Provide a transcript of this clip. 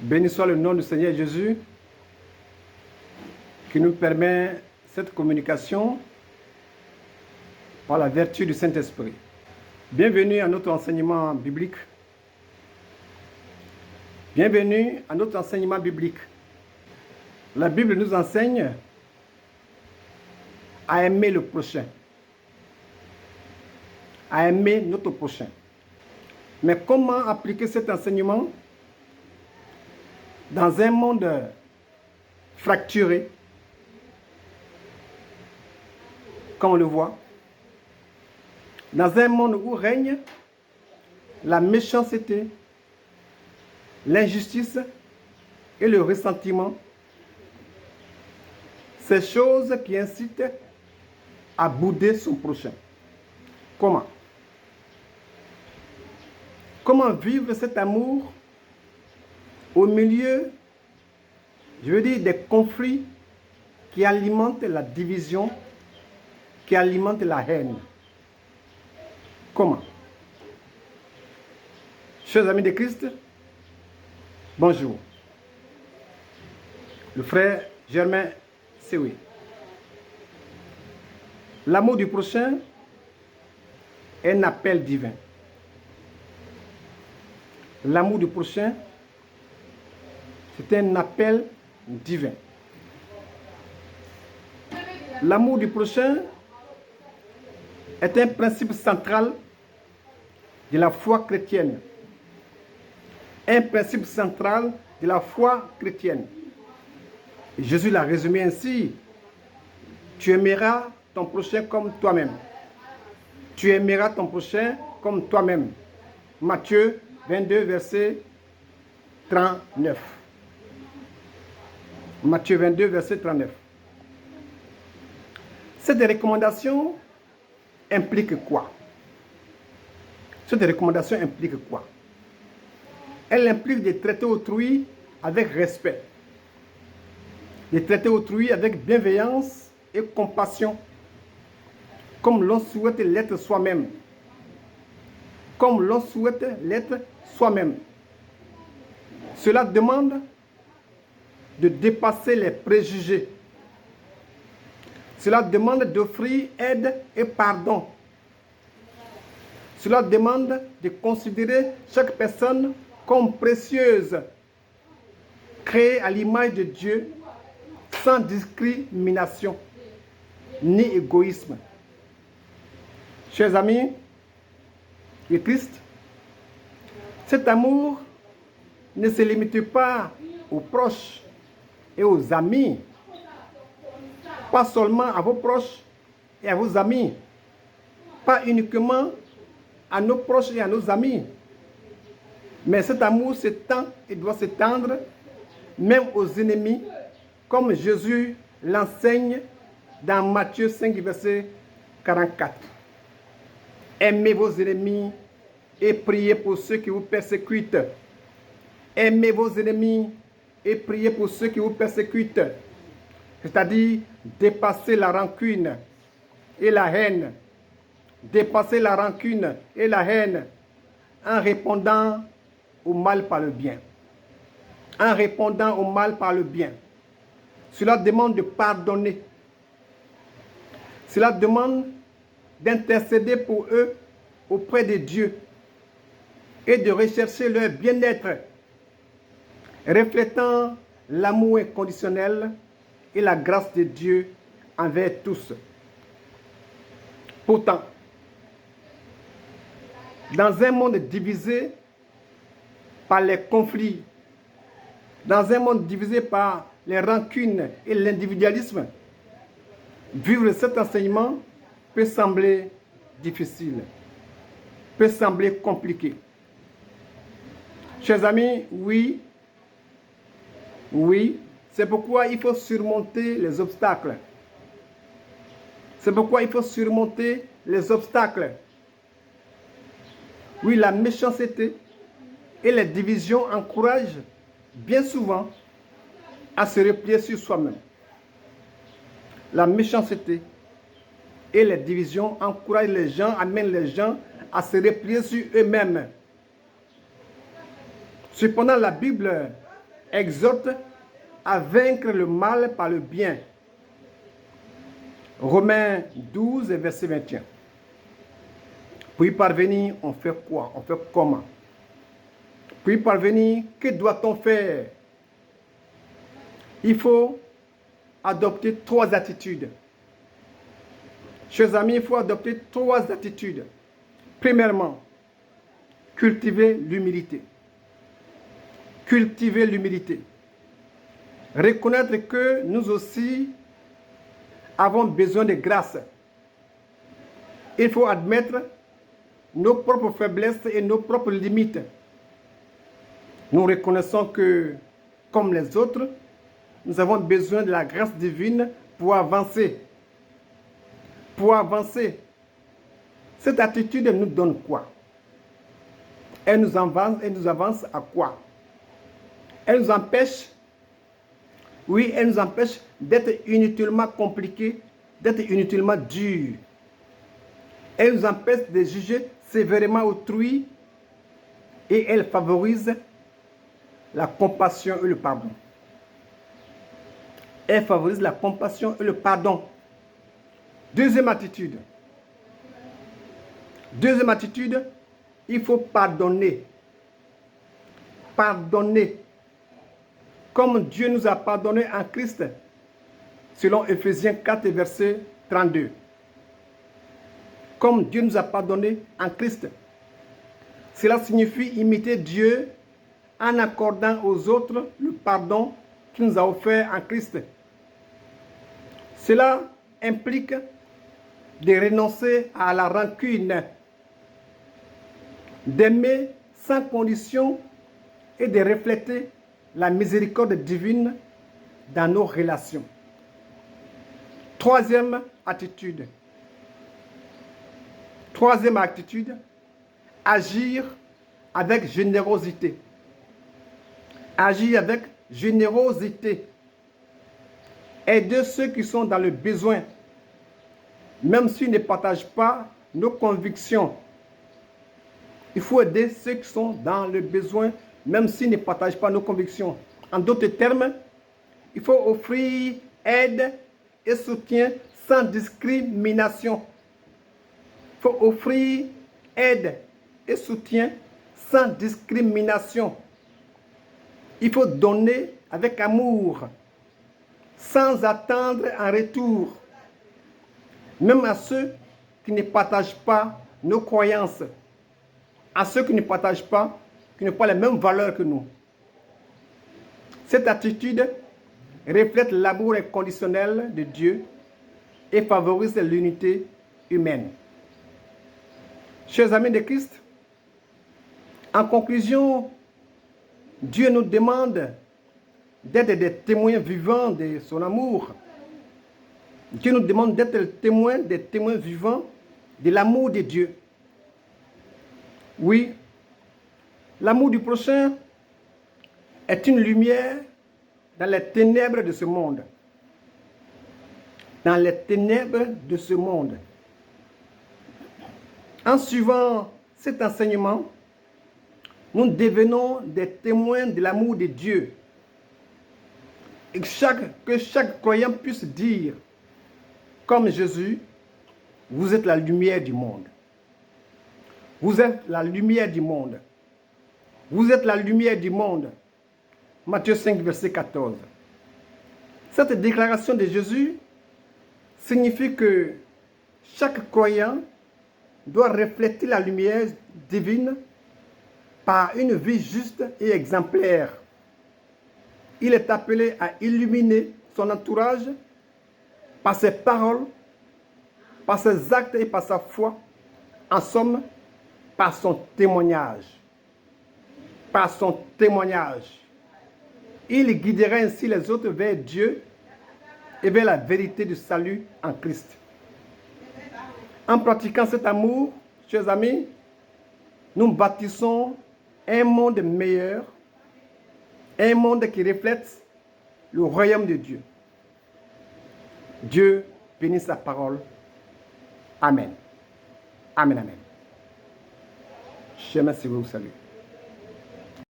Béni soit le nom du Seigneur Jésus qui nous permet cette communication par la vertu du Saint-Esprit. Bienvenue à notre enseignement biblique. Bienvenue à notre enseignement biblique. La Bible nous enseigne à aimer le prochain, à aimer notre prochain. Mais comment appliquer cet enseignement dans un monde fracturé, comme on le voit, dans un monde où règne la méchanceté, l'injustice et le ressentiment, ces choses qui incitent à bouder son prochain. Comment? Comment vivre cet amour au milieu, je veux dire, des conflits qui alimentent la division, qui alimentent la haine? Comment? Chers amis de Christ, bonjour. Le frère Germain Sewi. L'amour du prochain est un appel divin. L'amour du prochain, c'est un appel divin. L'amour du prochain est un principe central de la foi chrétienne. Un principe central de la foi chrétienne. Et Jésus l'a résumé ainsi: tu aimeras ton prochain comme toi-même. Tu aimeras ton prochain comme toi-même. Matthieu 22, verset 39. Matthieu 22, verset 39. Cette recommandation implique quoi? Cette recommandation implique quoi? Elle implique de traiter autrui avec respect, de traiter autrui avec bienveillance et compassion, comme l'on souhaite l'être soi-même. Comme l'on souhaite l'être soi-même. Cela demande de dépasser les préjugés. Cela demande d'offrir aide et pardon. Cela demande de considérer chaque personne comme précieuse, créée à l'image de Dieu, sans discrimination ni égoïsme. Chers amis de Christ, cet amour ne se limite pas aux proches et aux amis, pas seulement à vos proches et à vos amis, pas uniquement à nos proches et à nos amis, mais cet amour s'étend et doit s'étendre même aux ennemis, comme Jésus l'enseigne dans Matthieu 5, verset 44. Aimez vos ennemis et priez pour ceux qui vous persécutent. Aimez vos ennemis et priez pour ceux qui vous persécutent. C'est-à-dire dépasser la rancune et la haine. Dépasser la rancune et la haine en répondant au mal par le bien. En répondant au mal par le bien. Cela demande de pardonner. Cela demande d'intercéder pour eux auprès de Dieu et de rechercher leur bien-être, reflétant l'amour inconditionnel et la grâce de Dieu envers tous. Pourtant, dans un monde divisé par les conflits, dans un monde divisé par les rancunes et l'individualisme, vivre cet enseignement peut sembler difficile, peut sembler compliqué. Chers amis, oui, c'est pourquoi il faut surmonter les obstacles. C'est pourquoi il faut surmonter les obstacles. Oui, la méchanceté et les divisions encouragent bien souvent à se replier sur soi-même. La méchanceté et les divisions encouragent les gens, amènent les gens à se replier sur eux-mêmes. Cependant, la Bible exhorte à vaincre le mal par le bien. Romains 12, verset 21. Pour y parvenir, on fait quoi? On fait comment? Pour y parvenir, que doit-on faire? Il faut adopter 3 attitudes. Chers amis, il faut adopter 3 attitudes. Premièrement, cultiver l'humilité. Cultiver l'humilité. Reconnaître que nous aussi avons besoin de grâce. Il faut admettre nos propres faiblesses et nos propres limites. Nous reconnaissons que, comme les autres, nous avons besoin de la grâce divine pour avancer. Pour avancer. Cette attitude nous donne quoi? Elle nous avance à quoi? Elle nous empêche, oui, elle nous empêche d'être inutilement compliqués, d'être inutilement durs. Elle nous empêche de juger sévèrement autrui et elle favorise la compassion et le pardon. Elle favorise la compassion et le pardon. Deuxième attitude. Deuxième attitude, il faut pardonner. Pardonner. Comme Dieu nous a pardonné en Christ, selon Ephésiens 4, verset 32. Comme Dieu nous a pardonné en Christ. Cela signifie imiter Dieu en accordant aux autres le pardon qu'il nous a offert en Christ. Cela implique de renoncer à la rancune, d'aimer sans condition et de refléter la miséricorde divine dans nos relations. Troisième attitude. Troisième attitude, agir avec générosité. Agir avec générosité. Aider ceux qui sont dans le besoin, même s'ils ne partagent pas nos convictions. Il faut aider ceux qui sont dans le besoin, même s'ils ne partagent pas nos convictions. En d'autres termes, il faut offrir aide et soutien sans discrimination. Il faut offrir aide et soutien sans discrimination. Il faut donner avec amour, sans attendre un retour, même à ceux qui ne partagent pas nos croyances, à ceux qui ne partagent pas, qui n'ont pas les mêmes valeurs que nous. Cette attitude reflète l'amour inconditionnel de Dieu et favorise l'unité humaine. Chers amis de Christ, en conclusion, Dieu nous demande d'être des témoins vivants de son amour. Dieu nous demande d'être des témoins vivants de l'amour de Dieu. Oui, l'amour du prochain est une lumière dans les ténèbres de ce monde. Dans les ténèbres de ce monde. En suivant cet enseignement, nous devenons des témoins de l'amour de Dieu. Et que chaque croyant puisse dire, comme Jésus, vous êtes la lumière du monde. Vous êtes la lumière du monde. Vous êtes la lumière du monde. Matthieu 5, verset 14. Cette déclaration de Jésus signifie que chaque croyant doit refléter la lumière divine par une vie juste et exemplaire. Il est appelé à illuminer son entourage par ses paroles, par ses actes et par sa foi. En somme, par son témoignage. Par son témoignage. Il guidera ainsi les autres vers Dieu et vers la vérité du salut en Christ. En pratiquant cet amour, chers amis, nous bâtissons un monde meilleur, un monde qui reflète le royaume de Dieu. Dieu bénisse sa parole. Amen. Amen, amen. Je vous salue.